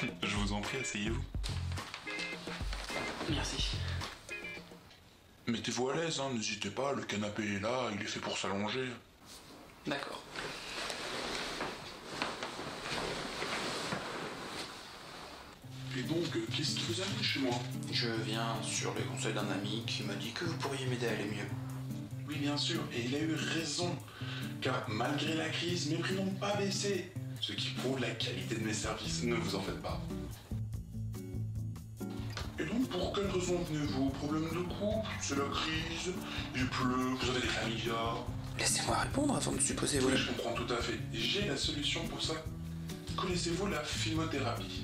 Je vous en prie, asseyez-vous. Merci. Mettez-vous à l'aise, hein, n'hésitez pas, le canapé est là, il est fait pour s'allonger. D'accord. Et donc, qu'est-ce qui vous amène chez moi? Je viens sur les conseils d'un ami qui m'a dit que vous pourriez m'aider à aller mieux. Oui, bien sûr, et il a eu raison. Car malgré la crise, mes prix n'ont pas baissé. Ce qui prouve la qualité de mes services, ne vous en faites pas. Et donc, pour quelle raison venez-vous? Problème de couple? C'est la crise? Il pleut? Vous avez des familias? Laissez-moi répondre avant de supposer Oui, je comprends tout à fait. J'ai la solution pour ça. Connaissez-vous la filmothérapie?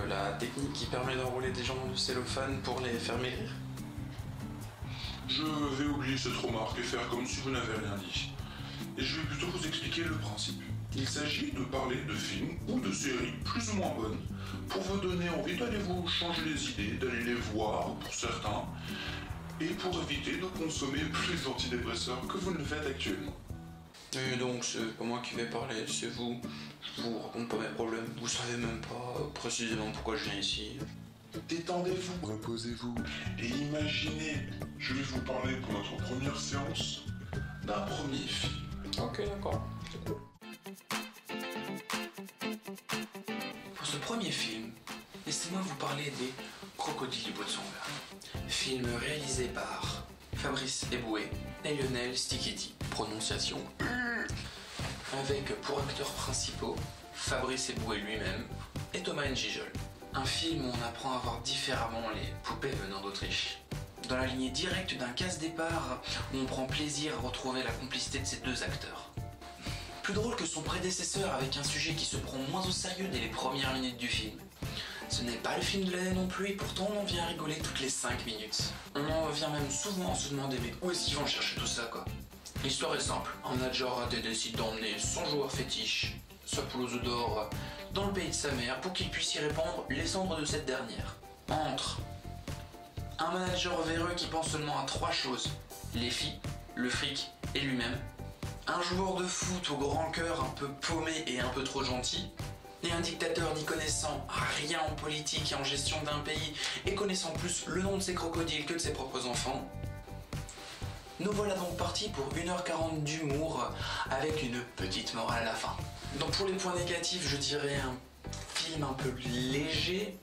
La technique qui permet d'enrouler des jambons de cellophane pour les faire maigrir? Je vais oublier cette remarque et faire comme si vous n'avez rien dit. Et je vais plutôt vous expliquer le principe. Il s'agit de parler de films ou de séries plus ou moins bonnes pour vous donner envie d'aller vous changer les idées, d'aller les voir pour certains, et pour éviter de consommer plus d'antidépresseurs que vous ne le faites actuellement. Et donc c'est pas moi qui vais parler, c'est vous. Je vous raconte pas mes problèmes. Vous savez même pas précisément pourquoi je viens ici. Détendez-vous, reposez-vous et imaginez, je vais vous parler pour notre première séance d'un premier film. Ok, d'accord. C'est cool. Pour ce premier film, laissez-moi vous parler des Crocodiles du Botswana. Film réalisé par Fabrice Eboué et Lionel Stiketty. Prononciation. Avec pour acteurs principaux Fabrice Eboué lui-même et Thomas Njijol. Un film où on apprend à voir différemment les poupées venant d'Autriche. Dans la lignée directe d'un casse-départ où on prend plaisir à retrouver la complicité de ces deux acteurs. Plus drôle que son prédécesseur avec un sujet qui se prend moins au sérieux dès les premières minutes du film. Ce n'est pas le film de l'année non plus et pourtant on en vient rigoler toutes les 5 minutes. On en vient même souvent à se demander mais où est-ce qu'ils vont chercher tout ça quoi. L'histoire est simple, un manager raté décide d'emmener son joueur fétiche, sa pelouse d'or, dans le pays de sa mère pour qu'il puisse y répandre les cendres de cette dernière. Entre un manager véreux qui pense seulement à 3 choses, les filles, le fric et lui-même, un joueur de foot au grand cœur un peu paumé et un peu trop gentil, et un dictateur n'y connaissant rien en politique et en gestion d'un pays et connaissant plus le nom de ses crocodiles que de ses propres enfants. Nous voilà donc partis pour 1h40 d'humour avec une petite morale à la fin. Donc pour les points négatifs, je dirais un film un peu léger,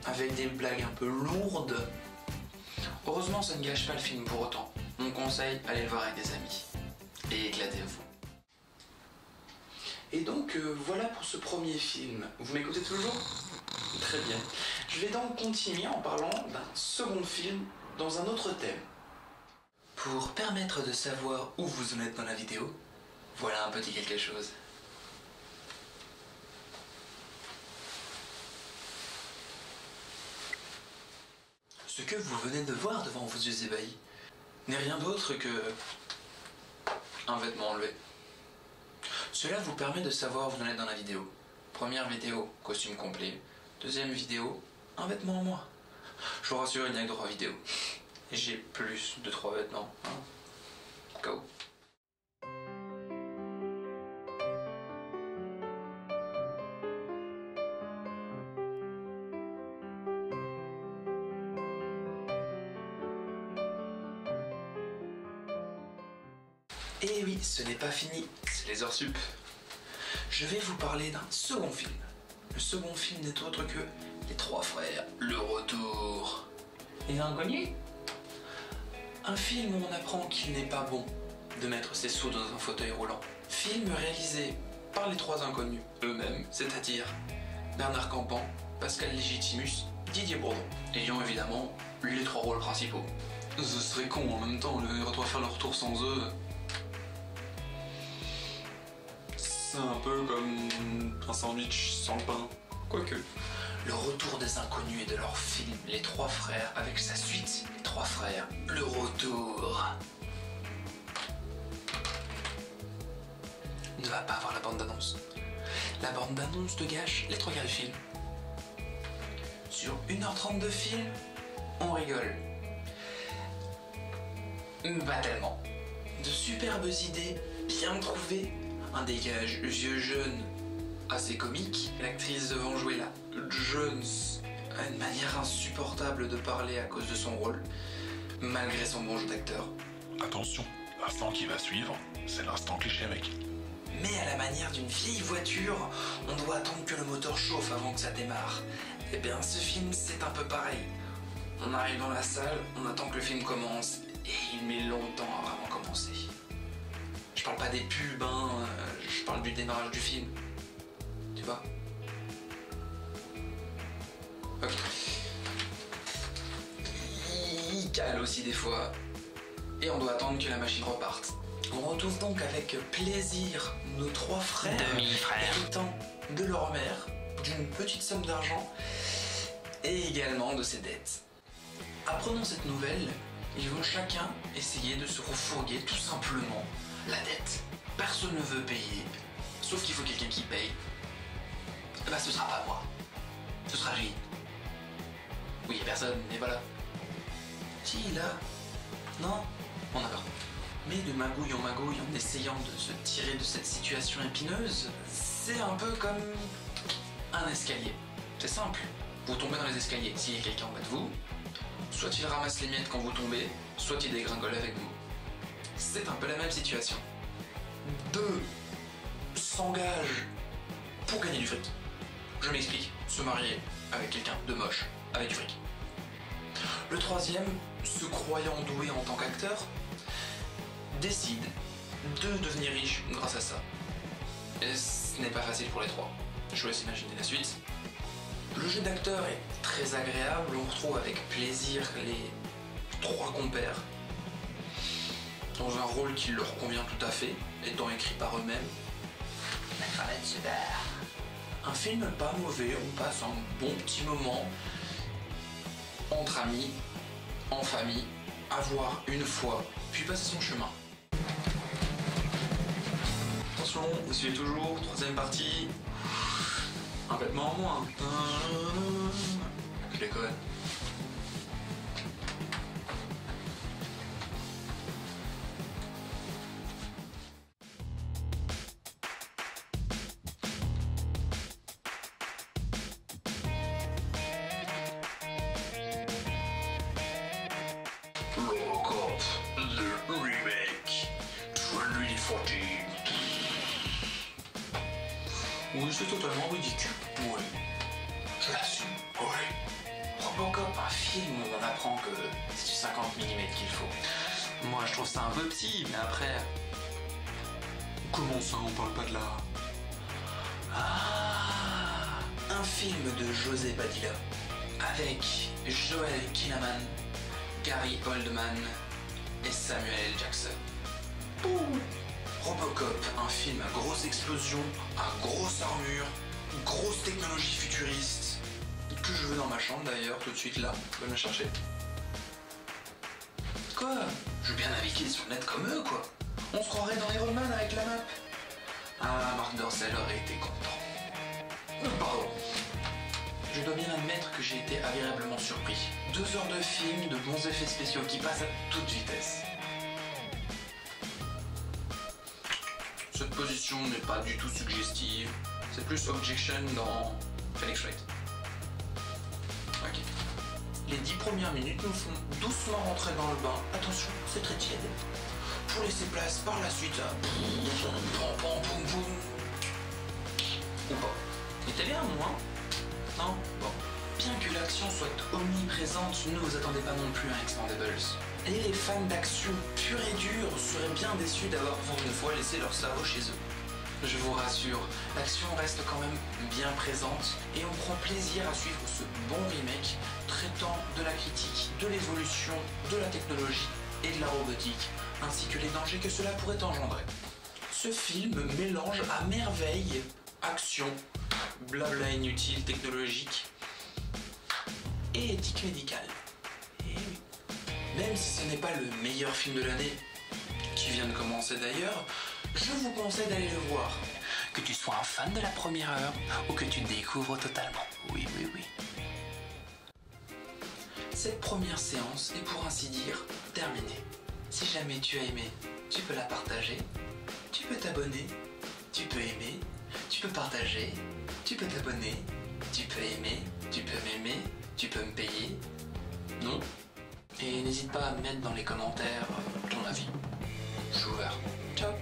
avec des blagues un peu lourdes. Heureusement, ça ne gâche pas le film pour autant. Mon conseil, allez le voir avec des amis. Et éclatez-vous. Et donc voilà pour ce premier film. Vous m'écoutez toujours? Très bien. Je vais donc continuer en parlant d'un second film dans un autre thème. Pour permettre de savoir où vous en êtes dans la vidéo, voilà un petit quelque chose. Ce que vous venez de voir devant vos yeux ébahis n'est rien d'autre que un vêtement enlevé. Cela vous permet de savoir où vous en êtes dans la vidéo. Première vidéo, costume complet. Deuxième vidéo, un vêtement en moins. Je vous rassure, il n'y a que 3 vidéos. Et j'ai plus de 3 vêtements. Hein. Go. Et oui, ce n'est pas fini, c'est les heures sup. Je vais vous parler d'un second film. Le second film n'est autre que Les Trois Frères, le retour. Les inconnus. Un film où on apprend qu'il n'est pas bon de mettre ses sous dans un fauteuil roulant. Film réalisé par les 3 inconnus eux-mêmes, c'est-à-dire Bernard Campan, Pascal Légitimus, Didier Bourdon, ayant évidemment les 3 rôles principaux. Ce serait con en même temps, les 3 faire leur retour sans eux. C'est un peu comme un sandwich sans pain. Quoique. Le retour des inconnus et de leur film, Les Trois Frères, avec sa suite, Les Trois Frères, le retour. Ne va pas voir la bande-annonce. La bande-annonce te gâche les 3 quarts du film. Sur 1h30 de film, on rigole. Pas tellement. De superbes idées, bien trouvées, un dégage yeux jeunes, assez comique. L'actrice devant jouer la Jones a une manière insupportable de parler à cause de son rôle, malgré son bon jeu d'acteur. Attention, l'instant qui va suivre, c'est l'instant cliché mec. Mais à la manière d'une vieille voiture, on doit attendre que le moteur chauffe avant que ça démarre. Eh bien, ce film, c'est un peu pareil. On arrive dans la salle, on attend que le film commence, et il met longtemps à vraiment commencer. Je parle pas des pubs, je parle du démarrage du film. Tu vois? Ok. Il cale aussi des fois, et on doit attendre que la machine reparte. On retrouve donc avec plaisir nos trois frères, héritant de leur mère, d'une petite somme d'argent et également de ses dettes. Apprenant cette nouvelle, ils vont chacun essayer de se refourguer tout simplement la dette. Personne ne veut payer, sauf qu'il faut quelqu'un qui paye. Bah ce sera pas moi, ce sera lui. Oui, y'a personne, mais voilà. Si, là. Non, bon d'accord. Mais de magouille en essayant de se tirer de cette situation épineuse, c'est un peu comme un escalier. C'est simple. Vous tombez dans les escaliers. S'il y a quelqu'un en bas de vous, soit il ramasse les miettes quand vous tombez, soit il dégringole avec vous. C'est un peu la même situation. Deux s'engagent pour gagner du fric. Je m'explique. Se marier avec quelqu'un de moche, avec du fric. Le troisième, se croyant doué en tant qu'acteur, décide de devenir riche grâce à ça. Et ce n'est pas facile pour les trois. Je vous laisse imaginer la suite. Le jeu d'acteur est très agréable, on retrouve avec plaisir les trois compères dans un rôle qui leur convient tout à fait, étant écrit par eux-mêmes. Ça va être super. Un film pas mauvais, on passe un bon petit moment entre amis, en famille, à voir une fois, puis passer son chemin. Attention, vous suivez toujours, troisième partie. Un vêtement en moins. Je déconne. Robocop, le remake, 2014. Oui, c'est totalement ridicule. Oui, je l'assume. Oui. Robocop, un film où on apprend que c'est du 50 mm qu'il faut. Moi, je trouve ça un peu petit, mais après... Comment ça, on parle pas de là? Ah, un film de José Padilla avec Joel Kinnaman, Gary Oldman et Samuel L. Jackson. Ouh. Robocop, un film à grosse explosion, à grosse armure, grosse technologie futuriste, que je veux dans ma chambre d'ailleurs, tout de suite là, je vais me chercher. Quoi? Je veux bien naviguer sur le net comme eux, quoi. On se croirait dans Iron Man avec la map. Ah, Marc Dorcel aurait été content. Pardon. Je dois bien admettre que j'ai été agréablement surpris. 2 heures de film, de bons effets spéciaux qui passent à toute vitesse. Cette position n'est pas du tout suggestive. C'est plus Objection dans Phoenix Wright. Ok. Les 10 premières minutes nous font doucement rentrer dans le bain. Attention, c'est très tiède. Pour laisser place par la suite à... Ou pas. Mais t'es bien, moi? Non? Bon. Bien que l'action soit omniprésente, ne vous attendez pas non plus à Expendables. Et les fans d'action pure et dure seraient bien déçus d'avoir pour une fois laissé leur cerveau chez eux. Je vous rassure, l'action reste quand même bien présente et on prend plaisir à suivre ce bon remake traitant de la critique, de l'évolution, de la technologie et de la robotique, ainsi que les dangers que cela pourrait engendrer. Ce film mélange à merveille action, blabla inutile technologique et éthique médicale. Et oui. Même si ce n'est pas le meilleur film de l'année, qui vient de commencer d'ailleurs, je vous conseille d'aller le voir. Que tu sois un fan de la première heure ou que tu découvres totalement. Oui, oui, oui. Cette première séance est pour ainsi dire terminée. Si jamais tu as aimé, tu peux la partager, tu peux t'abonner, tu peux aimer, Tu peux partager, tu peux t'abonner, tu peux aimer, tu peux m'aimer, tu peux me payer. Non? Et n'hésite pas à me mettre dans les commentaires ton avis. Je suis ouvert. Ciao!